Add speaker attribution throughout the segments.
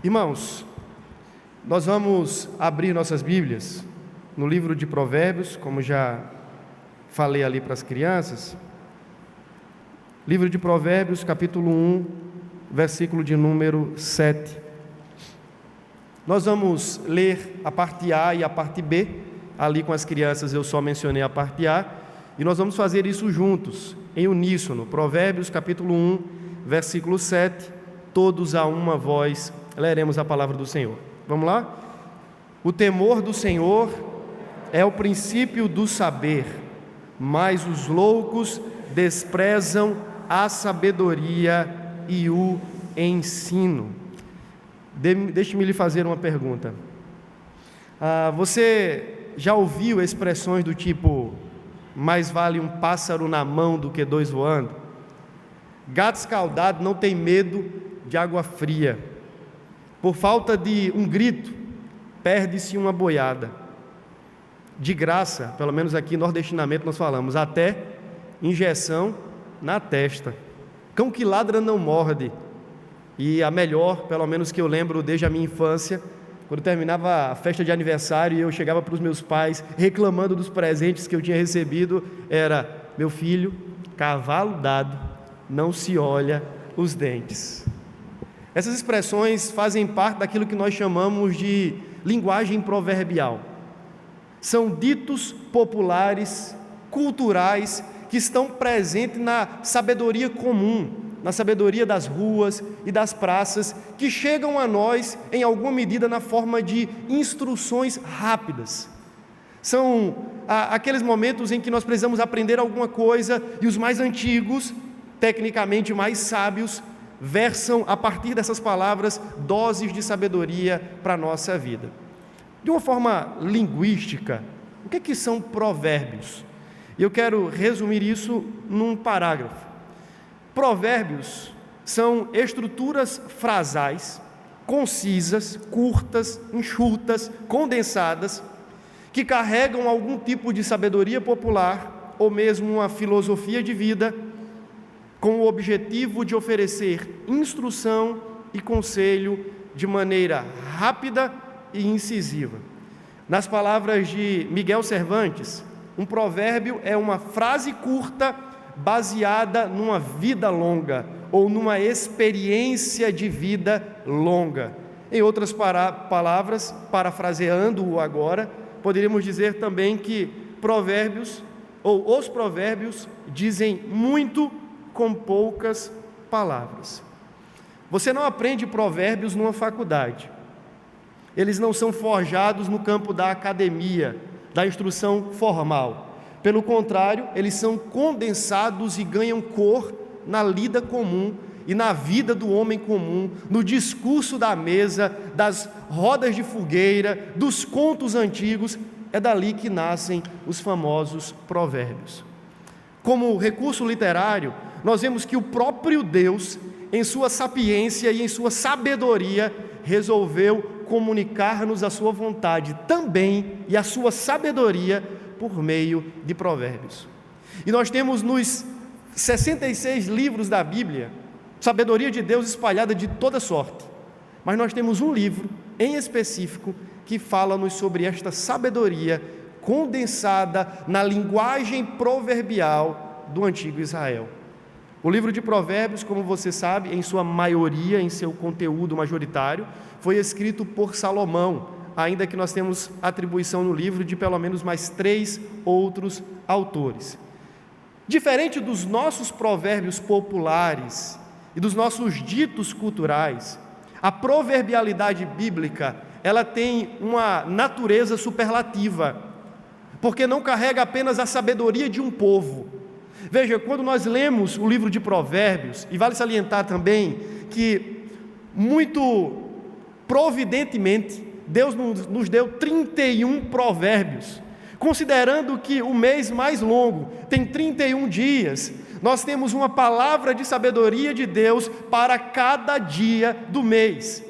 Speaker 1: Irmãos, nós vamos abrir nossas Bíblias no livro de Provérbios, como já falei ali para as crianças. Livro de Provérbios, capítulo 1, versículo de número 7. Nós vamos ler a parte A e a parte B. Ali com as crianças eu só mencionei a parte A. E nós vamos fazer isso juntos, em uníssono. Provérbios, capítulo 1, versículo 7. Todos a uma voz leremos a palavra do Senhor. Vamos lá? O temor do Senhor é o princípio do saber, mas os loucos desprezam a sabedoria e o ensino. Deixe-me lhe fazer uma pergunta. Você já ouviu expressões do tipo: mais vale um pássaro na mão do que dois voando? Gato escaldado não tem medo de água fria. Por falta de um grito, perde-se uma boiada. De graça, pelo menos aqui nordestinamente nós falamos, até injeção na testa. Cão que ladra não morde. E a melhor, pelo menos que eu lembro desde a minha infância, quando terminava a festa de aniversário e eu chegava para os meus pais reclamando dos presentes que eu tinha recebido, era: meu filho, cavalo dado, não se olha os dentes. Essas expressões fazem parte daquilo que nós chamamos de linguagem proverbial. São ditos populares, culturais, que estão presentes na sabedoria comum, na sabedoria das ruas e das praças, que chegam a nós, em alguma medida, na forma de instruções rápidas. São aqueles momentos em que nós precisamos aprender alguma coisa e os mais antigos, tecnicamente mais sábios, versam a partir dessas palavras doses de sabedoria para a nossa vida. De uma forma linguística, o que são provérbios? Eu quero resumir isso num parágrafo. Provérbios são estruturas frasais, concisas, curtas, enxutas, condensadas, que carregam algum tipo de sabedoria popular ou mesmo uma filosofia de vida, com o objetivo de oferecer instrução e conselho de maneira rápida e incisiva. Nas palavras de Miguel Cervantes, um provérbio é uma frase curta baseada numa vida longa ou numa experiência de vida longa. Em outras palavras, parafraseando-o agora, poderíamos dizer também que provérbios ou os provérbios dizem muito com poucas palavras. Você não aprende provérbios numa faculdade. Eles não são forjados no campo da academia, da instrução formal. Pelo contrário, eles são condensados e ganham cor na lida comum e na vida do homem comum, no discurso da mesa, das rodas de fogueira, dos contos antigos. É dali que nascem os famosos provérbios. Como recurso literário, nós vemos que o próprio Deus, em sua sapiência e em sua sabedoria, resolveu comunicar-nos a sua vontade também e a sua sabedoria por meio de provérbios. E nós temos nos 66 livros da Bíblia sabedoria de Deus espalhada de toda sorte, mas nós temos um livro em específico que fala-nos sobre esta sabedoria condensada na linguagem proverbial do antigo Israel. O livro de Provérbios, como você sabe, em sua maioria, em seu conteúdo majoritário, foi escrito por Salomão, ainda que nós temos atribuição no livro de pelo menos mais 3 outros autores. Diferente dos nossos provérbios populares e dos nossos ditos culturais, a proverbialidade bíblica, ela tem uma natureza superlativa, porque não carrega apenas a sabedoria de um povo. Veja, quando nós lemos o livro de Provérbios, e vale salientar também que muito providentemente Deus nos deu 31 provérbios, considerando que o mês mais longo tem 31 dias, nós temos uma palavra de sabedoria de Deus para cada dia do mês.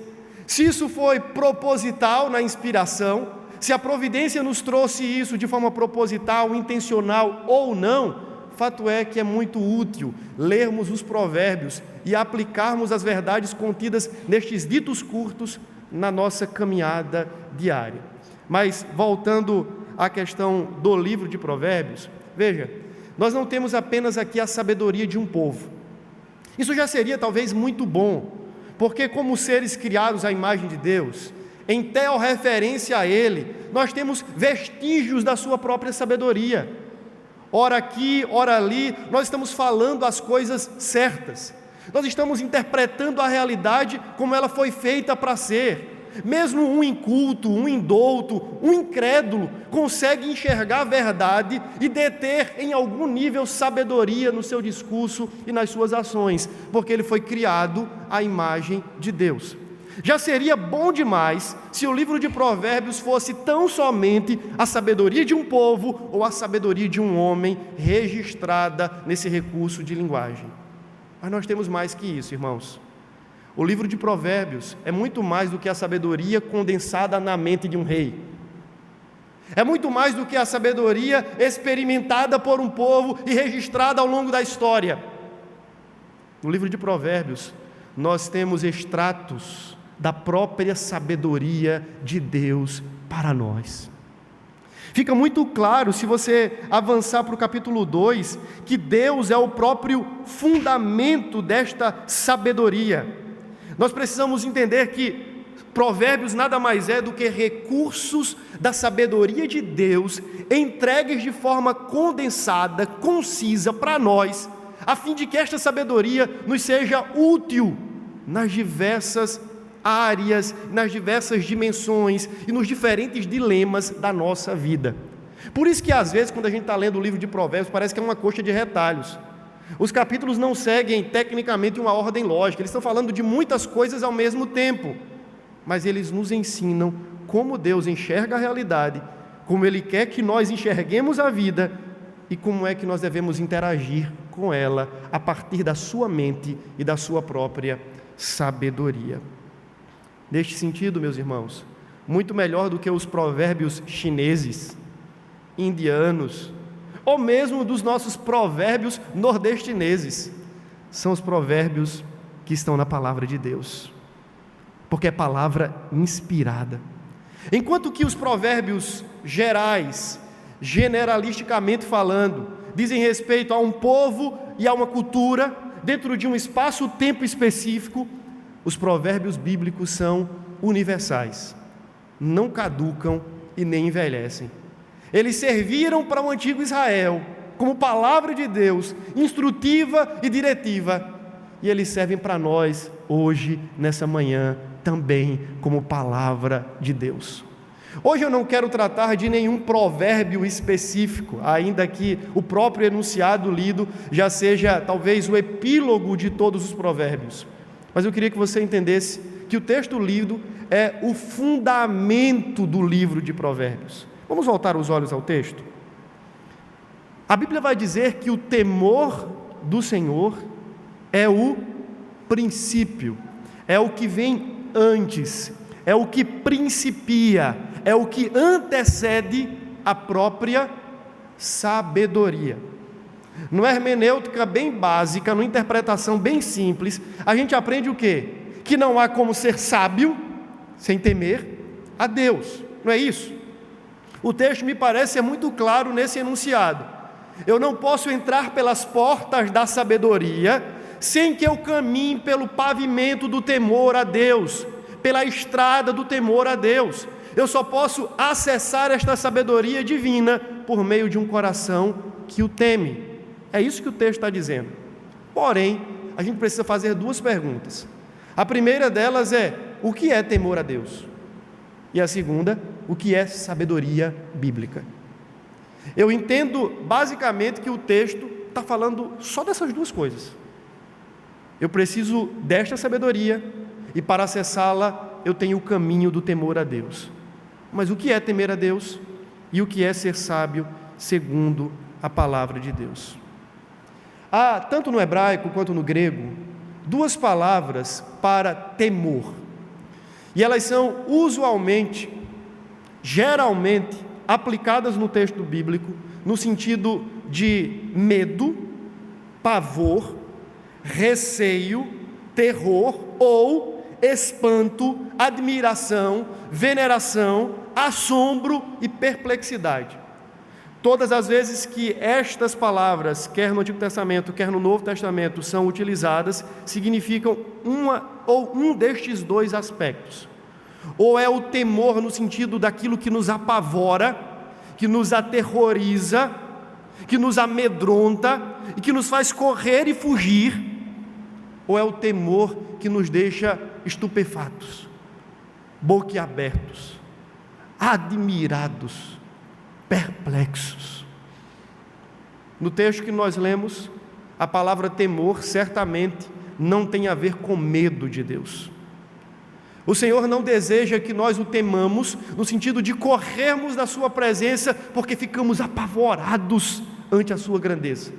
Speaker 1: Se isso foi proposital na inspiração, se a providência nos trouxe isso de forma proposital, intencional ou não, fato é que é muito útil lermos os provérbios e aplicarmos as verdades contidas nestes ditos curtos na nossa caminhada diária. Mas, voltando à questão do livro de Provérbios, veja, nós não temos apenas aqui a sabedoria de um povo. Isso já seria talvez muito bom, porque como seres criados à imagem de Deus, em teorreferência a Ele, nós temos vestígios da sua própria sabedoria. Ora aqui, ora ali, nós estamos falando as coisas certas. Nós estamos interpretando a realidade como ela foi feita para ser. Mesmo um inculto, um indouto, um incrédulo consegue enxergar a verdade e deter em algum nível sabedoria no seu discurso e nas suas ações, porque ele foi criado à imagem de Deus. Já seria bom demais se o livro de Provérbios fosse tão somente a sabedoria de um povo ou a sabedoria de um homem registrada nesse recurso de linguagem. Mas nós temos mais que isso, irmãos. O livro de Provérbios é muito mais do que a sabedoria condensada na mente de um rei. É muito mais do que a sabedoria experimentada por um povo e registrada ao longo da história. No livro de Provérbios, nós temos extratos da própria sabedoria de Deus para nós. Fica muito claro, se você avançar para o capítulo 2, que Deus é o próprio fundamento desta sabedoria. Nós precisamos entender que Provérbios nada mais é do que recursos da sabedoria de Deus, entregues de forma condensada, concisa para nós, a fim de que esta sabedoria nos seja útil nas diversas áreas, nas diversas dimensões e nos diferentes dilemas da nossa vida. Por isso que às vezes quando a gente está lendo o livro de Provérbios parece que é uma coxa de retalhos. Os capítulos não seguem tecnicamente uma ordem lógica, eles estão falando de muitas coisas ao mesmo tempo, mas eles nos ensinam como Deus enxerga a realidade, como Ele quer que nós enxerguemos a vida e como é que nós devemos interagir com ela a partir da sua mente e da sua própria sabedoria. Neste sentido, meus irmãos, muito melhor do que os provérbios chineses, indianos, ou mesmo dos nossos provérbios nordestineses, são os provérbios que estão na palavra de Deus, porque é palavra inspirada. Enquanto que os provérbios gerais, generalisticamente falando, dizem respeito a um povo e a uma cultura, dentro de um espaço-tempo específico, os provérbios bíblicos são universais, não caducam e nem envelhecem. Eles serviram para o antigo Israel como palavra de Deus, instrutiva e diretiva, e eles servem para nós hoje, nessa manhã, também como palavra de Deus. Hoje eu não quero tratar de nenhum provérbio específico, ainda que o próprio enunciado lido já seja talvez o epílogo de todos os provérbios. Mas eu queria que você entendesse que o texto lido é o fundamento do livro de Provérbios. Vamos voltar os olhos ao texto? A Bíblia vai dizer que o temor do Senhor é o princípio, é o que vem antes, é o que principia, é o que antecede a própria sabedoria. Numa hermenêutica bem básica, numa interpretação bem simples, a gente aprende o quê? Que não há como ser sábio sem temer a Deus, não é isso? O texto me parece ser muito claro nesse enunciado. Eu não posso entrar pelas portas da sabedoria sem que eu caminhe pelo pavimento do temor a Deus, pela estrada do temor a Deus. Eu só posso acessar esta sabedoria divina por meio de um coração que o teme. É isso que o texto está dizendo. Porém, a gente precisa fazer duas perguntas. A primeira delas é: o que é temor a Deus? E a segunda, o que é sabedoria bíblica? Eu entendo basicamente que o texto está falando só dessas duas coisas. Eu preciso desta sabedoria e para acessá-la eu tenho o caminho do temor a Deus. Mas o que é temer a Deus e o que é ser sábio segundo a palavra de Deus? Há, tanto no hebraico quanto no grego, duas palavras para temor. E elas são usualmente, geralmente, aplicadas no texto bíblico no sentido de medo, pavor, receio, terror ou espanto, admiração, veneração, assombro e perplexidade. Todas as vezes que estas palavras, quer no Antigo Testamento, quer no Novo Testamento, são utilizadas, significam um destes dois aspectos. Ou é o temor no sentido daquilo que nos apavora, que nos aterroriza, que nos amedronta e que nos faz correr e fugir, ou é o temor que nos deixa estupefatos, boquiabertos, admirados, perplexos. No texto que nós lemos, a palavra temor certamente não tem a ver com medo de Deus. O Senhor não deseja que nós o temamos no sentido de corrermos da sua presença porque ficamos apavorados ante a sua grandeza.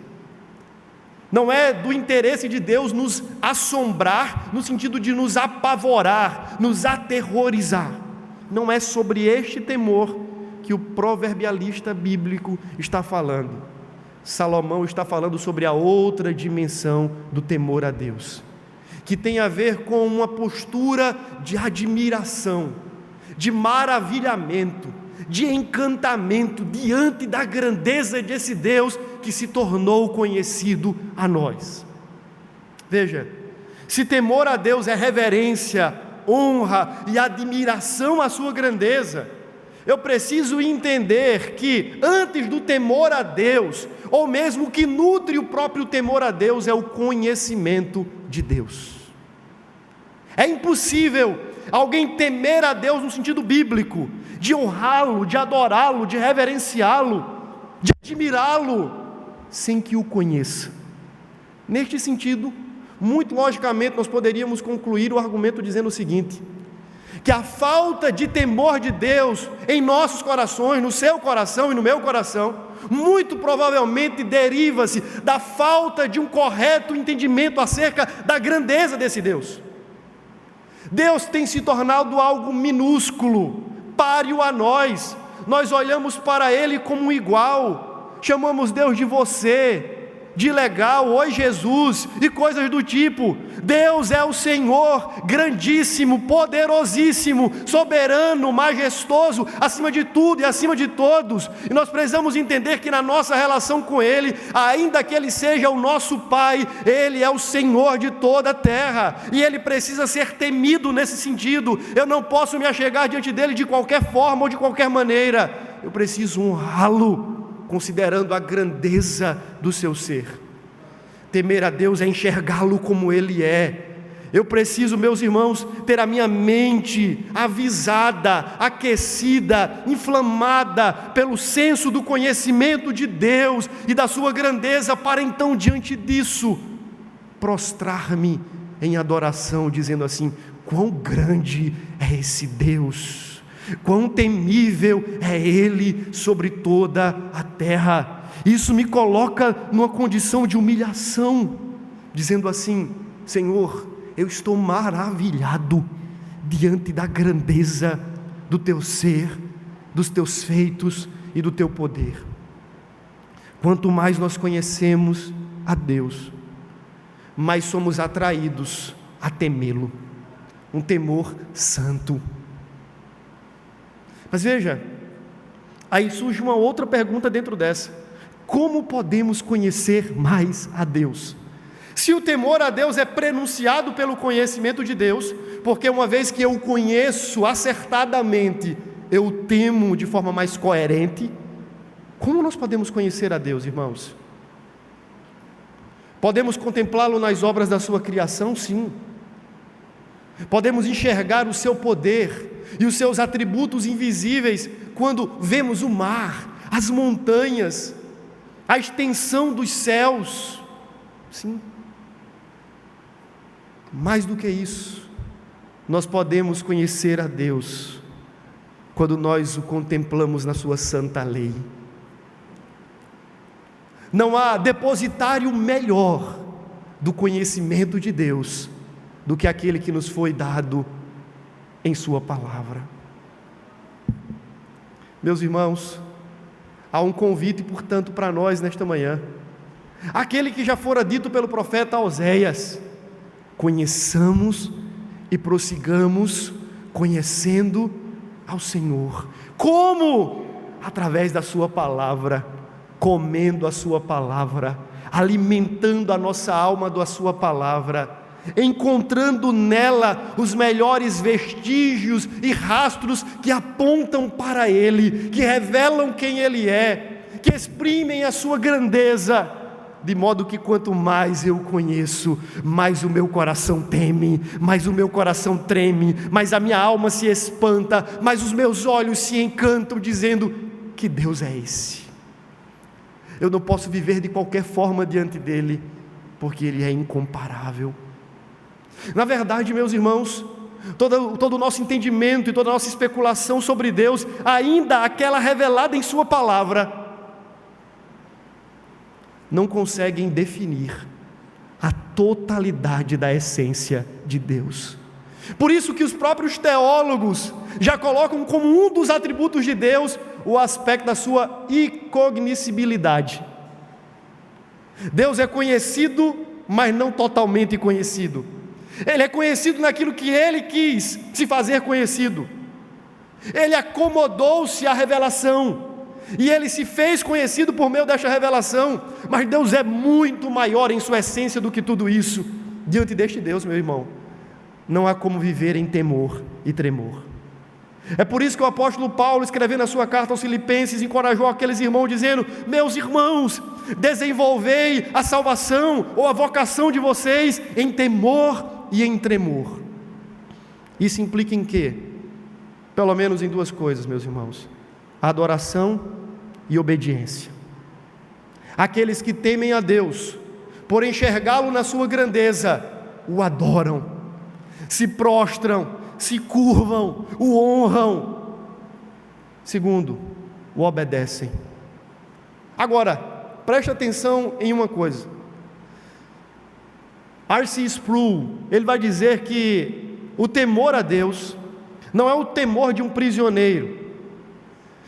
Speaker 1: Não é do interesse de Deus nos assombrar no sentido de nos apavorar, nos aterrorizar. Não é sobre este temor que o proverbialista bíblico está falando. Salomão está falando sobre a outra dimensão do temor a Deus, que tem a ver com uma postura de admiração, de maravilhamento, de encantamento diante da grandeza desse Deus que se tornou conhecido a nós. Veja, se temor a Deus é reverência, honra e admiração à sua grandeza, eu preciso entender que antes do temor a Deus, ou mesmo o que nutre o próprio temor a Deus, é o conhecimento de Deus. É impossível alguém temer a Deus no sentido bíblico, de honrá-lo, de adorá-lo, de reverenciá-lo, de admirá-lo, sem que o conheça. Neste sentido, muito logicamente nós poderíamos concluir o argumento dizendo o seguinte: que a falta de temor de Deus em nossos corações, no seu coração e no meu coração, muito provavelmente deriva-se da falta de um correto entendimento acerca da grandeza desse Deus. Deus tem se tornado algo minúsculo, páreo a nós. Nós olhamos para Ele como um igual, chamamos Deus de você, de legal, oi Jesus, e coisas do tipo. Deus é o Senhor, grandíssimo, poderosíssimo, soberano, majestoso, acima de tudo e acima de todos, e nós precisamos entender que na nossa relação com Ele, ainda que Ele seja o nosso Pai, Ele é o Senhor de toda a terra, e Ele precisa ser temido nesse sentido. Eu não posso me achegar diante dEle de qualquer forma ou de qualquer maneira, eu preciso honrá-lo, considerando a grandeza do seu ser. Temer a Deus é enxergá-lo como Ele é. Eu preciso, meus irmãos, ter a minha mente avisada, aquecida, inflamada pelo senso do conhecimento de Deus e da sua grandeza, para então, diante disso, prostrar-me em adoração, dizendo assim: quão grande é esse Deus! Quão temível é Ele sobre toda a terra! Isso me coloca numa condição de humilhação, dizendo assim: Senhor, eu estou maravilhado diante da grandeza do Teu ser, dos Teus feitos e do Teu poder. Quanto mais nós conhecemos a Deus, mais somos atraídos a temê-lo, um temor santo. Mas veja, aí surge uma outra pergunta dentro dessa: como podemos conhecer mais a Deus? Se o temor a Deus é prenunciado pelo conhecimento de Deus, porque uma vez que eu o conheço acertadamente, eu o temo de forma mais coerente, como nós podemos conhecer a Deus, irmãos? Podemos contemplá-lo nas obras da sua criação? Sim. Podemos enxergar o seu poder e os seus atributos invisíveis quando vemos o mar, as montanhas, a extensão dos céus. Sim. Mais do que isso, nós podemos conhecer a Deus quando nós o contemplamos na sua santa lei. Não há depositário melhor do conhecimento de Deus do que aquele que nos foi dado em sua palavra. Meus irmãos, Há um convite, portanto, para nós nesta manhã. Aquele que já fora dito pelo profeta Oséias: conheçamos e prossigamos conhecendo ao Senhor. Como? Através da sua palavra, comendo a sua palavra, alimentando a nossa alma da sua palavra, encontrando nela os melhores vestígios e rastros que apontam para Ele, que revelam quem Ele é, que exprimem a sua grandeza, de modo que quanto mais eu conheço, mais o meu coração teme, mais o meu coração treme, mais a minha alma se espanta, mais os meus olhos se encantam, dizendo: que Deus é esse? Eu não posso viver de qualquer forma diante dEle, porque Ele é incomparável. Na verdade, meus irmãos, todo o nosso entendimento e toda a nossa especulação sobre Deus, ainda aquela revelada em sua palavra, não conseguem definir a totalidade da essência de Deus. Por isso que os próprios teólogos já colocam como um dos atributos de Deus o aspecto da sua incognoscibilidade. Deus é conhecido, mas não totalmente conhecido. Ele é conhecido naquilo que Ele quis se fazer conhecido. Ele acomodou-se à revelação, e Ele se fez conhecido por meio desta revelação. Mas Deus é muito maior em sua essência do que tudo isso. Diante deste Deus, meu irmão, não há como viver em temor e tremor. É por isso que o apóstolo Paulo, escrevendo a sua carta aos Filipenses, encorajou aqueles irmãos dizendo: meus irmãos, desenvolvei a salvação ou a vocação de vocês em temor e em tremor. Isso implica em quê? Pelo menos em duas coisas, meus irmãos: adoração e obediência. Aqueles que temem a Deus, por enxergá-lo na sua grandeza, o adoram, se prostram, se curvam, o honram. Segundo, o obedecem. Agora, preste atenção em uma coisa. R.C. Sproul, ele vai dizer que o temor a Deus não é o temor de um prisioneiro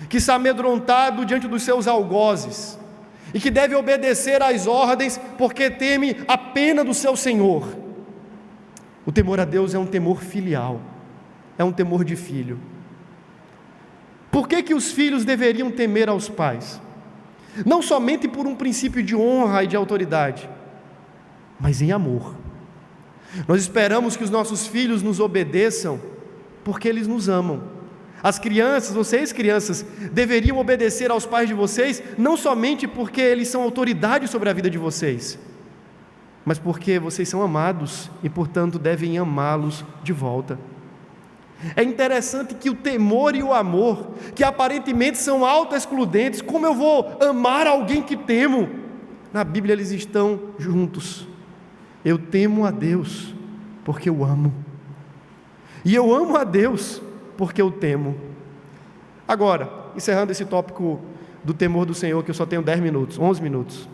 Speaker 1: que está amedrontado diante dos seus algozes e que deve obedecer às ordens porque teme a pena do seu senhor. O temor a Deus é um temor filial, é um temor de filho. Por que os filhos deveriam temer aos pais? Não somente por um princípio de honra e de autoridade, mas em amor. Nós esperamos que os nossos filhos nos obedeçam porque eles nos amam. As crianças, vocês crianças, deveriam obedecer aos pais de vocês, não somente porque eles são autoridade sobre a vida de vocês, mas porque vocês são amados e, portanto, devem amá-los de volta. É interessante que o temor e o amor, que aparentemente são autoexcludentes, como eu vou amar alguém que temo? Na Bíblia eles estão juntos. Eu temo a Deus porque eu amo, e eu amo a Deus porque eu temo. Agora, encerrando esse tópico do temor do Senhor, que eu só tenho 10 minutos, 11 minutos.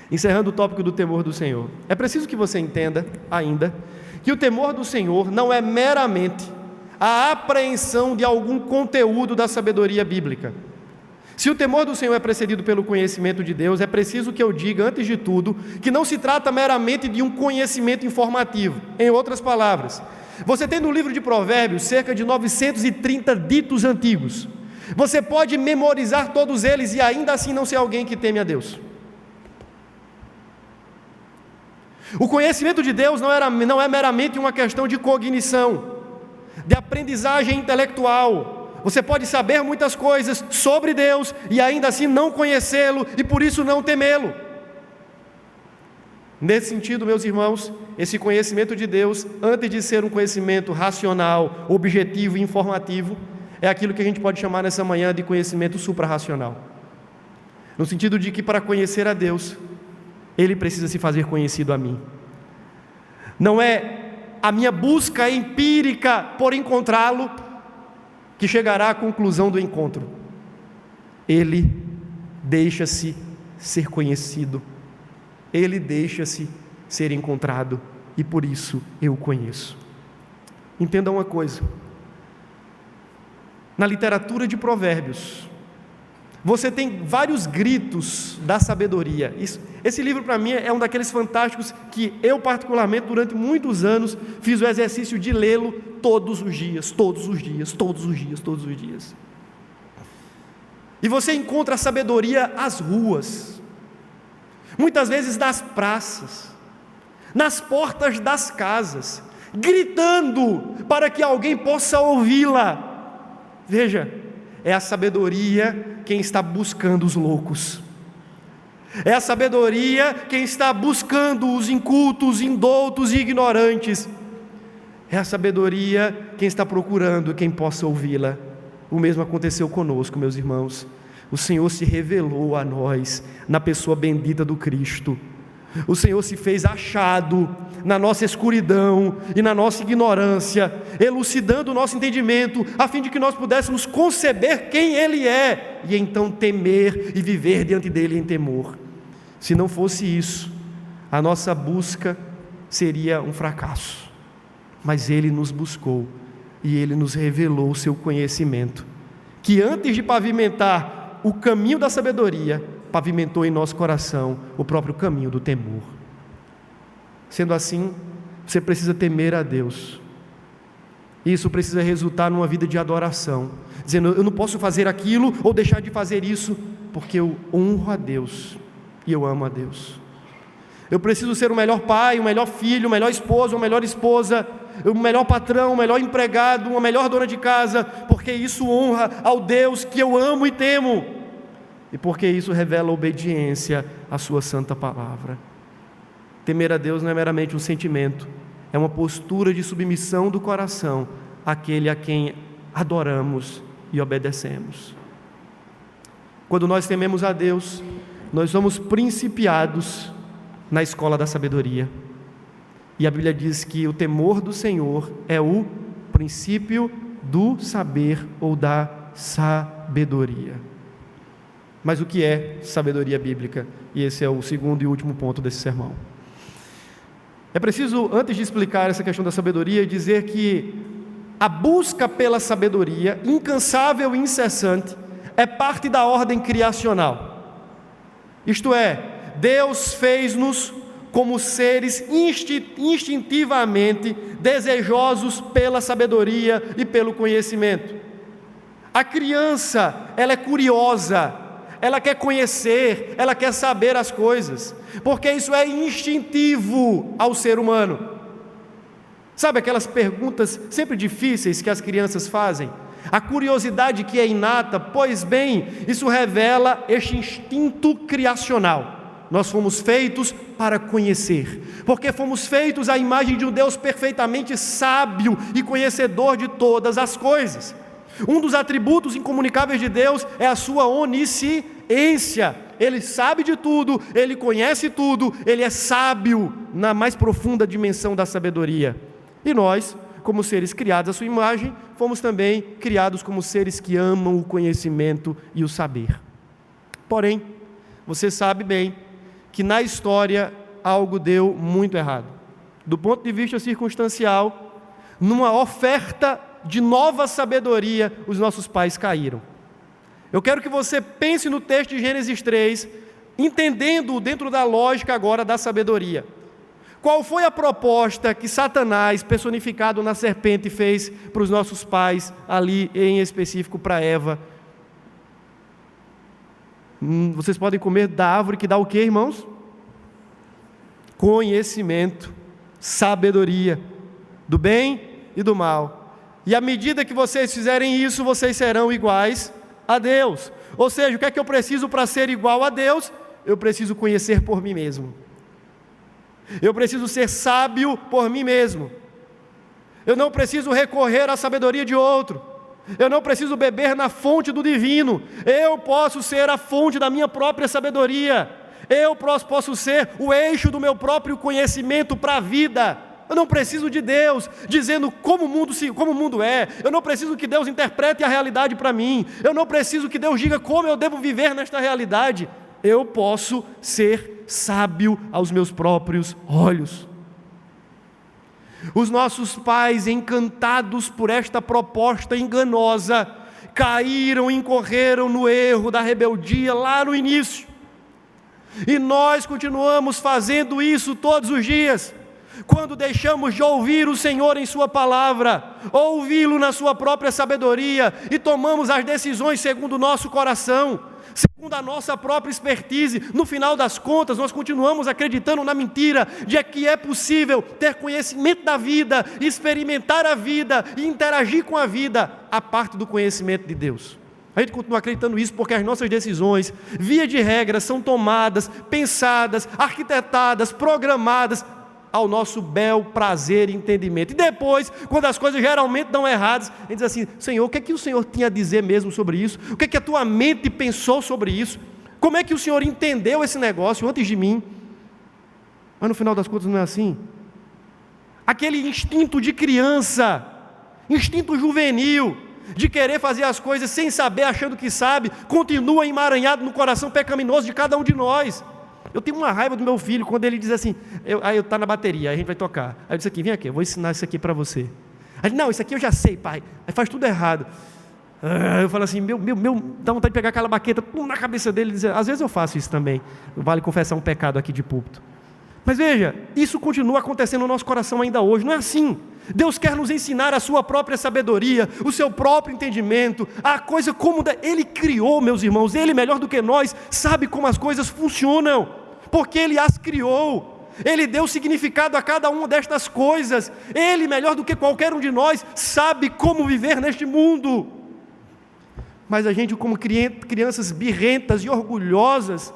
Speaker 1: Encerrando o tópico do temor do Senhor, é preciso que você entenda ainda que o temor do Senhor não é meramente a apreensão de algum conteúdo da sabedoria bíblica. Se o temor do Senhor é precedido pelo conhecimento de Deus, é preciso que eu diga, antes de tudo, que não se trata meramente de um conhecimento informativo. Em outras palavras, você tem no livro de Provérbios cerca de 930 ditos antigos. Você pode memorizar todos eles e ainda assim não ser alguém que teme a Deus. O conhecimento de Deus não é meramente uma questão de cognição, de aprendizagem intelectual. Você pode saber muitas coisas sobre Deus e ainda assim não conhecê-lo e por isso não temê-lo. Nesse sentido, meus irmãos, esse conhecimento de Deus, antes de ser um conhecimento racional, objetivo e informativo, é aquilo que a gente pode chamar nessa manhã de conhecimento suprarracional. No sentido de que para conhecer a Deus, Ele precisa se fazer conhecido a mim. Não é a minha busca empírica por encontrá-lo que chegará à conclusão do encontro. Ele deixa-se ser conhecido, Ele deixa-se ser encontrado, e por isso eu o conheço. Entenda uma coisa: na literatura de Provérbios, você tem vários gritos da sabedoria. Esse livro para mim é um daqueles fantásticos que eu particularmente durante muitos anos fiz o exercício de lê-lo todos os dias, todos os dias, todos os dias, todos os dias. E você encontra a sabedoria às ruas, muitas vezes nas praças, nas portas das casas, gritando para que alguém possa ouvi-la. Veja, é a sabedoria quem está buscando os loucos, é a sabedoria quem está buscando os incultos, indoutos e ignorantes, é a sabedoria quem está procurando quem possa ouvi-la. O mesmo aconteceu conosco, meus irmãos. O Senhor se revelou a nós na pessoa bendita do Cristo. O Senhor se fez achado na nossa escuridão e na nossa ignorância, elucidando o nosso entendimento, a fim de que nós pudéssemos conceber quem Ele é, e então temer e viver diante dEle em temor. Se não fosse isso, a nossa busca seria um fracasso. Mas Ele nos buscou, e Ele nos revelou o seu conhecimento, que antes de pavimentar o caminho da sabedoria, pavimentou em nosso coração o próprio caminho do temor. Sendo assim, você precisa temer a Deus. Isso precisa resultar numa vida de adoração, dizendo: eu não posso fazer aquilo ou deixar de fazer isso, porque eu honro a Deus e eu amo a Deus. Eu preciso ser o melhor pai, o melhor filho, o melhor esposo, a melhor esposa, o melhor patrão, o melhor empregado, uma melhor dona de casa, porque isso honra ao Deus que eu amo e temo, e porque isso revela obediência à sua santa palavra. Temer a Deus não é meramente um sentimento, é uma postura de submissão do coração àquele a quem adoramos e obedecemos. Quando nós tememos a Deus, nós somos principiados na escola da sabedoria. E a Bíblia diz que o temor do Senhor é o princípio do saber ou da sabedoria. Mas o que é sabedoria bíblica? E esse é o segundo e último ponto desse sermão. É preciso, antes de explicar essa questão da sabedoria, dizer que a busca pela sabedoria, incansável e incessante, é parte da ordem criacional. Isto é, Deus fez-nos como seres instintivamente desejosos pela sabedoria e pelo conhecimento. A criança, ela é curiosa, ela quer conhecer, ela quer saber as coisas, porque isso é instintivo ao ser humano. Sabe aquelas perguntas sempre difíceis que as crianças fazem? A curiosidade que é inata, pois bem, isso revela este instinto criacional. Nós fomos feitos para conhecer, porque fomos feitos à imagem de um Deus perfeitamente sábio e conhecedor de todas as coisas. Um dos atributos incomunicáveis de Deus é a sua onisciência. Ele sabe de tudo, Ele conhece tudo, Ele é sábio na mais profunda dimensão da sabedoria. E nós, como seres criados à sua imagem, fomos também criados como seres que amam o conhecimento e o saber. Porém, você sabe bem que na história algo deu muito errado. Do ponto de vista circunstancial, numa oferta de nova sabedoria, os nossos pais caíram. Eu quero que você pense no texto de Gênesis 3, entendendo dentro da lógica agora da sabedoria. Qual foi a proposta que Satanás, personificado na serpente, fez para os nossos pais, ali em específico para Eva? Vocês podem comer da árvore que dá o quê, irmãos? Conhecimento, sabedoria, do bem e do mal. E à medida que vocês fizerem isso, vocês serão iguais a Deus. Ou seja, o que é que eu preciso para ser igual a Deus? Eu preciso conhecer por mim mesmo. Eu preciso ser sábio por mim mesmo. Eu não preciso recorrer à sabedoria de outro. Eu não preciso beber na fonte do divino. Eu posso ser a fonte da minha própria sabedoria. Eu posso ser o eixo do meu próprio conhecimento para a vida. Eu não preciso de Deus dizendo como o mundo é. Eu não preciso que Deus interprete a realidade para mim. Eu não preciso que Deus diga como eu devo viver nesta realidade. Eu posso ser sábio aos meus próprios olhos. Os nossos pais, encantados por esta proposta enganosa, caíram, incorreram no erro da rebeldia lá no início. E nós continuamos fazendo isso todos os dias. Quando deixamos de ouvir o Senhor em sua palavra, ouvi-lo na sua própria sabedoria e tomamos as decisões segundo o nosso coração, segundo a nossa própria expertise, no final das contas nós continuamos acreditando na mentira de que é possível ter conhecimento da vida, experimentar a vida e interagir com a vida a parte do conhecimento de Deus. A gente continua acreditando isso porque as nossas decisões, via de regra, são tomadas, pensadas, arquitetadas, programadas ao nosso bel prazer e entendimento. E depois, quando as coisas geralmente dão erradas, a gente diz assim: Senhor, o que é que o Senhor tinha a dizer mesmo sobre isso? O que é que a tua mente pensou sobre isso? Como é que o Senhor entendeu esse negócio antes de mim? Mas no final das contas não é assim. Aquele instinto de criança, instinto juvenil, de querer fazer as coisas sem saber, achando que sabe, continua emaranhado no coração pecaminoso de cada um de nós. Eu tenho uma raiva do meu filho quando ele diz assim, aí eu tá na bateria, aí a gente vai tocar. Aí eu disse aqui, vem aqui, eu vou ensinar isso aqui para você. Aí, não, isso aqui eu já sei, pai. Aí faz tudo errado. Eu falo assim, dá vontade de pegar aquela baqueta na cabeça dele e dizer, às vezes eu faço isso também. Vale confessar um pecado aqui de púlpito. Mas veja, isso continua acontecendo no nosso coração ainda hoje, não é assim. Deus quer nos ensinar a sua própria sabedoria, o seu próprio entendimento, a coisa como Ele criou, meus irmãos. Ele, melhor do que nós, sabe como as coisas funcionam, porque Ele as criou. Ele deu significado a cada uma destas coisas. Ele, melhor do que qualquer um de nós, sabe como viver neste mundo. Mas a gente, como crianças birrentas e orgulhosas,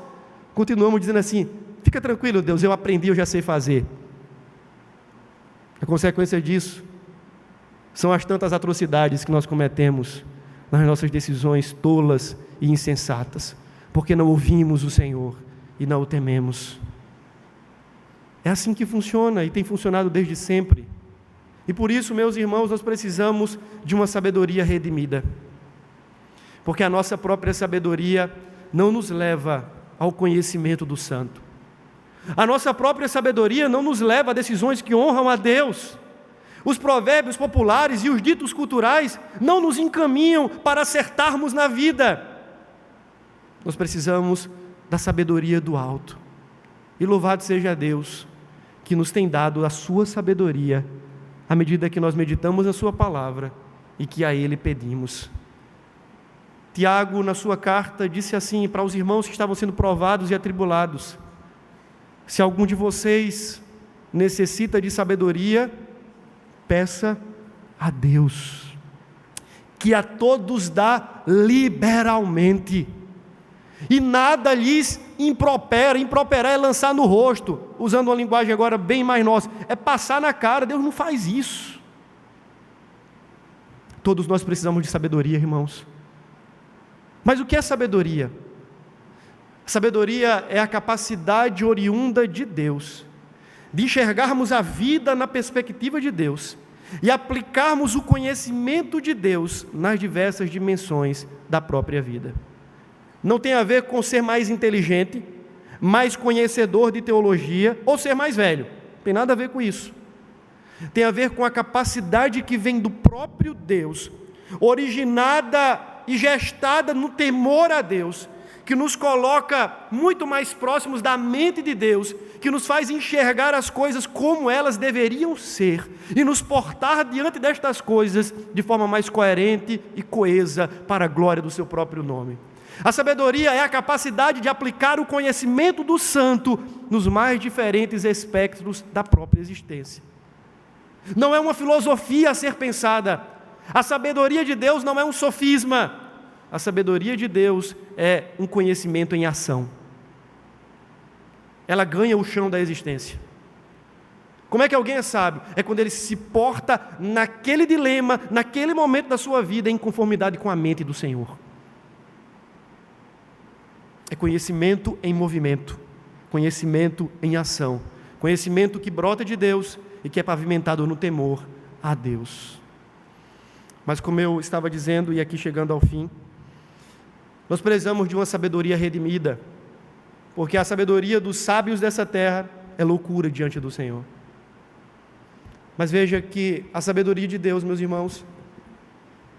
Speaker 1: continuamos dizendo assim, fica tranquilo, Deus, eu aprendi, eu já sei fazer. A consequência disso são as tantas atrocidades que nós cometemos nas nossas decisões tolas e insensatas, porque não ouvimos o Senhor e não o tememos. É assim que funciona e tem funcionado desde sempre. E por isso, meus irmãos, nós precisamos de uma sabedoria redimida, porque a nossa própria sabedoria não nos leva ao conhecimento do santo. A nossa própria sabedoria não nos leva a decisões que honram a Deus. Os provérbios populares e os ditos culturais não nos encaminham para acertarmos na vida. Nós precisamos da sabedoria do alto. E louvado seja Deus, que nos tem dado a sua sabedoria, à medida que nós meditamos a sua palavra e que a Ele pedimos. Tiago, na sua carta, disse assim para os irmãos que estavam sendo provados e atribulados: se algum de vocês necessita de sabedoria, peça a Deus, que a todos dá liberalmente, e nada lhes impropera. Improperar é lançar no rosto, usando uma linguagem agora bem mais nossa, é passar na cara. Deus não faz isso. Todos nós precisamos de sabedoria, irmãos. Mas o que é sabedoria? Sabedoria é a capacidade oriunda de Deus, de enxergarmos a vida na perspectiva de Deus e aplicarmos o conhecimento de Deus nas diversas dimensões da própria vida. Não tem a ver com ser mais inteligente, mais conhecedor de teologia ou ser mais velho. Não tem nada a ver com isso. Tem a ver com a capacidade que vem do próprio Deus, originada e gestada no temor a Deus, que nos coloca muito mais próximos da mente de Deus, que nos faz enxergar as coisas como elas deveriam ser e nos portar diante destas coisas de forma mais coerente e coesa para a glória do seu próprio nome. A sabedoria é a capacidade de aplicar o conhecimento do santo nos mais diferentes espectros da própria existência. Não é uma filosofia a ser pensada. A sabedoria de Deus não é um sofisma. A sabedoria de Deus é um conhecimento em ação. Ela ganha o chão da existência. Como é que alguém é sábio? É quando ele se porta naquele dilema, naquele momento da sua vida, em conformidade com a mente do Senhor. É conhecimento em movimento, conhecimento em ação, conhecimento que brota de Deus e que é pavimentado no temor a Deus. Mas como eu estava dizendo, e aqui chegando ao fim, nós precisamos de uma sabedoria redimida, porque a sabedoria dos sábios dessa terra é loucura diante do Senhor. Mas veja que a sabedoria de Deus, meus irmãos,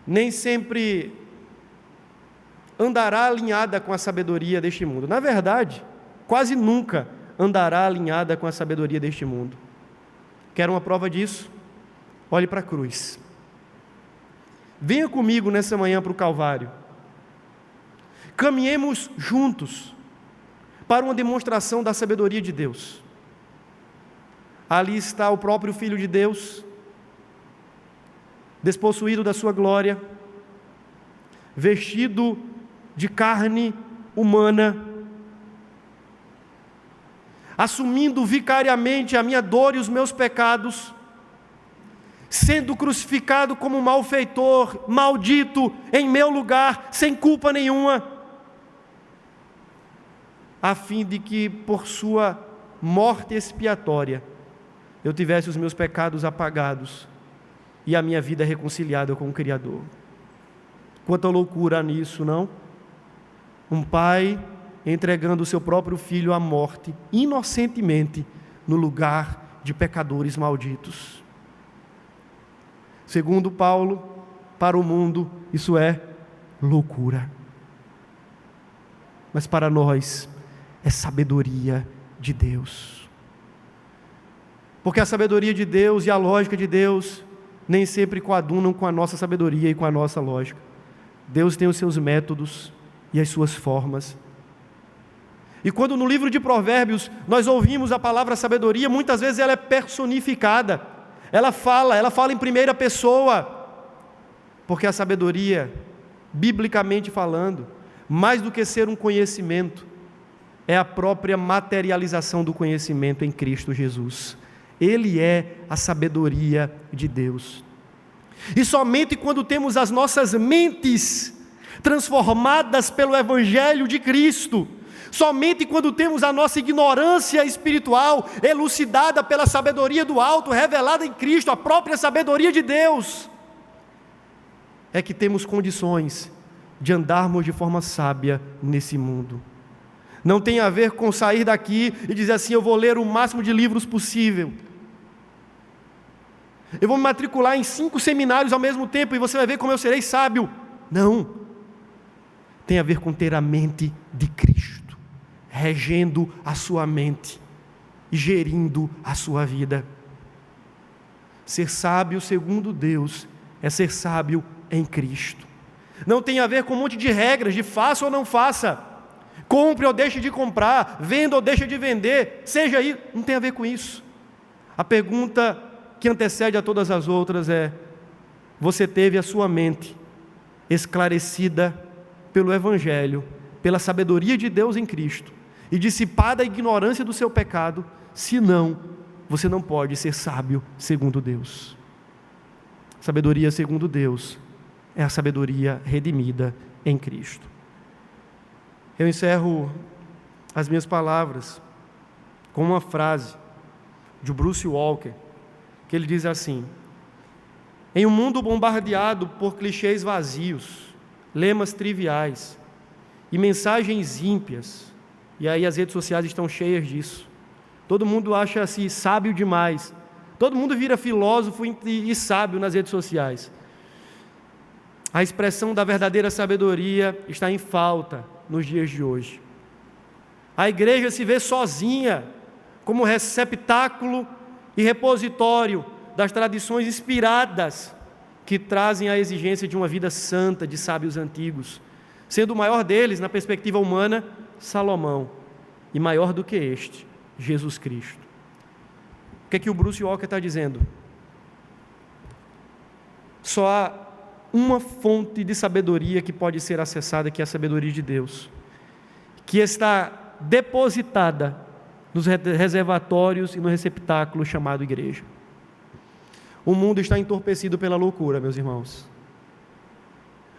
Speaker 1: nem sempre andará alinhada com a sabedoria deste mundo. Na verdade, quase nunca andará alinhada com a sabedoria deste mundo. Quer uma prova disso? Olhe para a cruz. Venha comigo nessa manhã para o Calvário. Caminhemos juntos para uma demonstração da sabedoria de Deus. Ali está o próprio Filho de Deus, despossuído da sua glória, vestido de carne humana, assumindo vicariamente a minha dor e os meus pecados, sendo crucificado como malfeitor, maldito, em meu lugar, sem culpa nenhuma, a fim de que por sua morte expiatória eu tivesse os meus pecados apagados e a minha vida reconciliada com o Criador. Quanta loucura há nisso, não? Um pai entregando o seu próprio filho à morte, inocentemente, no lugar de pecadores malditos. Segundo Paulo, para o mundo, isso é loucura. Mas para nós, é sabedoria de Deus. Porque a sabedoria de Deus e a lógica de Deus nem sempre coadunam com a nossa sabedoria e com a nossa lógica. Deus tem os seus métodos e as suas formas. E quando no livro de Provérbios nós ouvimos a palavra sabedoria, muitas vezes ela é personificada. Ela fala em primeira pessoa. Porque a sabedoria, biblicamente falando, mais do que ser um conhecimento, é a própria materialização do conhecimento em Cristo Jesus. Ele é a sabedoria de Deus. E somente quando temos as nossas mentes transformadas pelo Evangelho de Cristo, somente quando temos a nossa ignorância espiritual elucidada pela sabedoria do alto, revelada em Cristo, a própria sabedoria de Deus, é que temos condições de andarmos de forma sábia nesse mundo. Não tem a ver com sair daqui e dizer assim: eu vou ler o máximo de livros possível, eu vou me matricular em 5 seminários ao mesmo tempo e você vai ver como eu serei sábio. Não. Tem a ver com ter a mente de Cristo, regendo a sua mente e gerindo a sua vida. Ser sábio segundo Deus é ser sábio em Cristo. Não tem a ver com um monte de regras de faça ou não faça, compre ou deixe de comprar, venda ou deixe de vender, seja aí, não tem a ver com isso. A pergunta que antecede a todas as outras é: você teve a sua mente esclarecida pelo Evangelho, pela sabedoria de Deus em Cristo, e dissipada a ignorância do seu pecado? Se não, você não pode ser sábio segundo Deus. Sabedoria segundo Deus é a sabedoria redimida em Cristo. Eu encerro as minhas palavras com uma frase de Bruce Walker, que ele diz assim: em um mundo bombardeado por clichês vazios, lemas triviais e mensagens ímpias, e aí as redes sociais estão cheias disso, todo mundo acha-se sábio demais, todo mundo vira filósofo e sábio nas redes sociais. A expressão da verdadeira sabedoria está em falta nos dias de hoje. A igreja se vê sozinha como receptáculo e repositório das tradições inspiradas que trazem a exigência de uma vida santa de sábios antigos, sendo o maior deles, na perspectiva humana, Salomão, e maior do que este, Jesus Cristo. O que é que o Bruce Walker está dizendo? Só há uma fonte de sabedoria que pode ser acessada, que é a sabedoria de Deus, que está depositada nos reservatórios e no receptáculo chamado igreja. O mundo está entorpecido pela loucura, meus irmãos.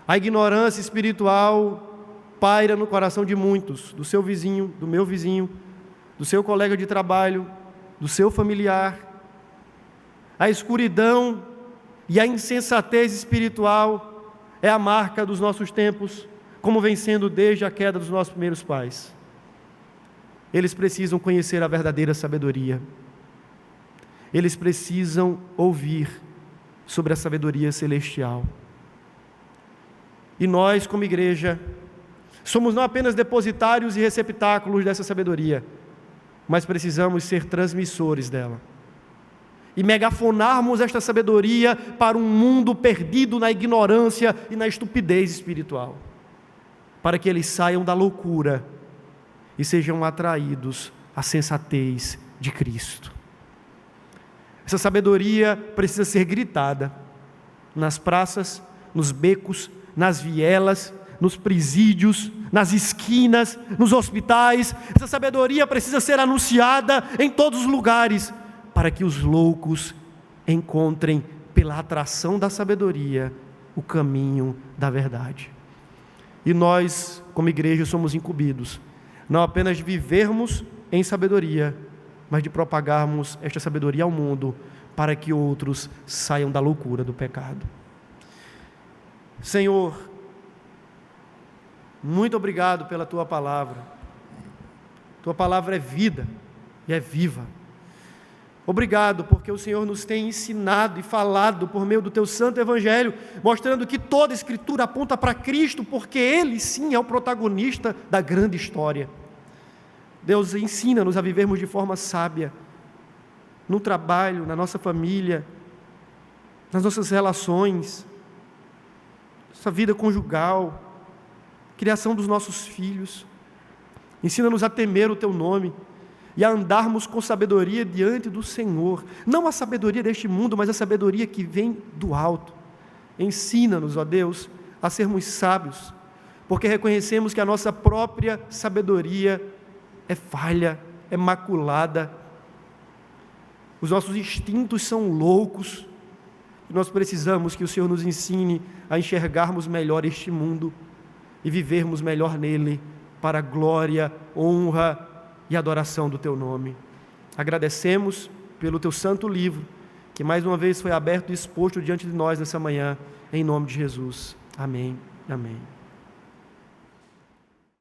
Speaker 1: A ignorância espiritual paira no coração de muitos, do seu vizinho, do meu vizinho, do seu colega de trabalho, do seu familiar. A escuridão e a insensatez espiritual é a marca dos nossos tempos, como vem sendo desde a queda dos nossos primeiros pais. Eles precisam conhecer a verdadeira sabedoria. Eles precisam ouvir sobre a sabedoria celestial. E nós, como igreja, Somos não apenas depositários e receptáculos dessa sabedoria, mas precisamos ser transmissores dela. E megafonarmos esta sabedoria para um mundo perdido na ignorância e na estupidez espiritual, para que eles saiam da loucura e sejam atraídos à sensatez de Cristo. Essa sabedoria precisa ser gritada nas praças, nos becos, nas vielas, nos presídios, nas esquinas, nos hospitais. Essa sabedoria precisa ser anunciada em todos os lugares, para que os loucos encontrem, pela atração da sabedoria, o caminho da verdade. E nós, como igreja, somos incumbidos, não apenas de vivermos em sabedoria, mas de propagarmos esta sabedoria ao mundo, para que outros saiam da loucura do pecado. Senhor, muito obrigado pela Tua palavra. Tua palavra é vida e é viva. Obrigado porque o Senhor nos tem ensinado e falado por meio do Teu santo Evangelho, mostrando que toda a Escritura aponta para Cristo, porque Ele sim é o protagonista da grande história. Deus, ensina-nos a vivermos de forma sábia, no trabalho, na nossa família, nas nossas relações, nossa vida conjugal, criação dos nossos filhos. Ensina-nos a temer o Teu nome e a andarmos com sabedoria diante do Senhor, não a sabedoria deste mundo, mas a sabedoria que vem do alto. Ensina-nos, ó Deus, a sermos sábios, porque reconhecemos que a nossa própria sabedoria é falha, é maculada, os nossos instintos são loucos, e nós precisamos que o Senhor nos ensine a enxergarmos melhor este mundo e vivermos melhor nele, para a glória, honra e adoração do Teu nome. Agradecemos pelo Teu santo livro, que mais uma vez foi aberto e exposto diante de nós nessa manhã, em nome de Jesus. Amém. Amém.